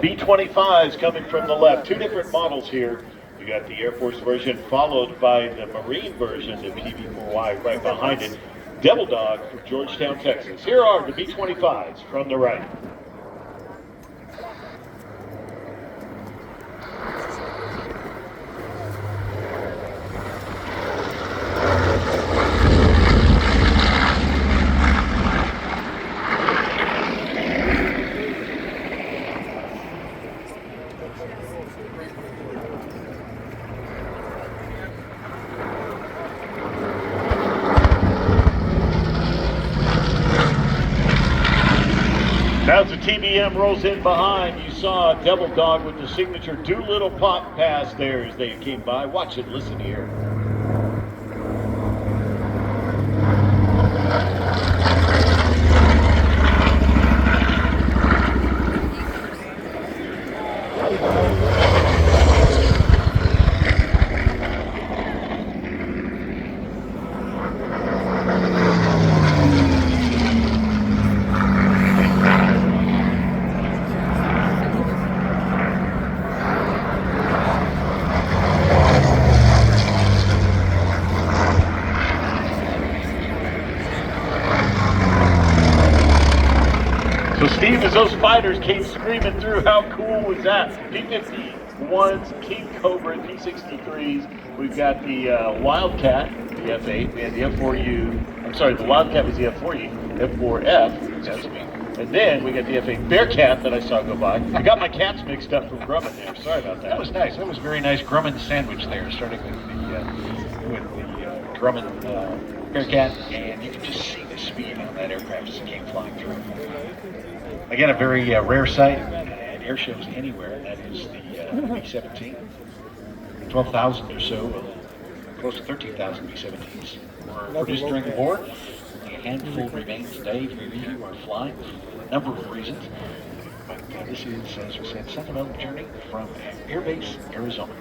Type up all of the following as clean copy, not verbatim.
B-25s coming from the left. Two different models here. We got the Air Force version followed by the Marine version, the PV4Y right behind it. Devil Dog from Georgetown, Texas. Here are the B-25s from the right. Now as the TBM rolls in behind, you saw Devil Dog with the signature Doolittle pop pass there as they came by. Watch it, listen here. So Steve, as those fighters came screaming through, how cool was that? P-51s, King Cobra, P-63s. We've got the Wildcat, the F-8, we had the F-4U. I'm sorry, the Wildcat was the F-4U, F-4F, excuse me. And then we got the F-8 Bearcat that I saw go by. I got my cats mixed up from Grumman there. Sorry about that. That was nice. That was very nice Grumman sandwich there, starting with the Grumman Bearcat, and you can just see the speed on that aircraft as it came flying through. Again, a very rare sight at air shows anywhere. That is the B-17. 12,000 or so, close to 13,000 B-17s were produced during the war. Only a handful remain today. Three of you are flying for a number of reasons. But this is, as we said, sentimental journey from Air Base, Arizona.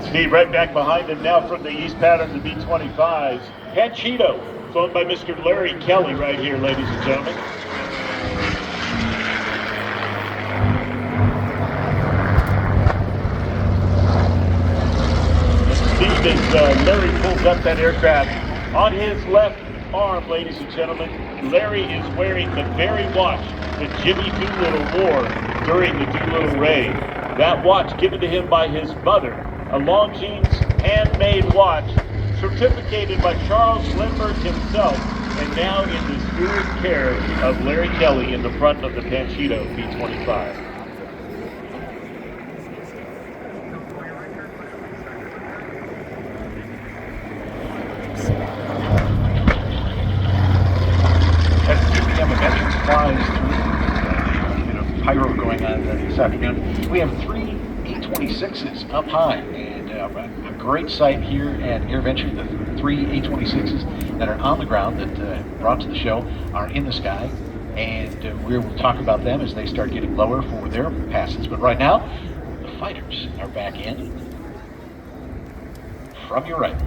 Steve, right back behind him now from the east pattern, the B-25s. Panchito, flown by Mr. Larry Kelly right here, ladies and gentlemen. Steve, as Larry pulls up that aircraft, on his left arm, ladies and gentlemen, Larry is wearing the very watch that Jimmy Doolittle wore during the Doolittle raid. That watch given to him by his mother. A Longines handmade watch, certificated by Charles Lindbergh himself, and now in the steward care of Larry Kelly in the front of the Panchito B-25. As the TBM Adventures flies through, a bit of pyro going on this afternoon, we have three A-26s up high, and a great sight here at Airventure. The three A-26s that are on the ground that brought to the show are in the sky, and we will talk about them as they start getting lower for their passes. But right now, the fighters are back in from your right.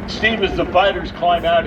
Steve, as the fighters climb out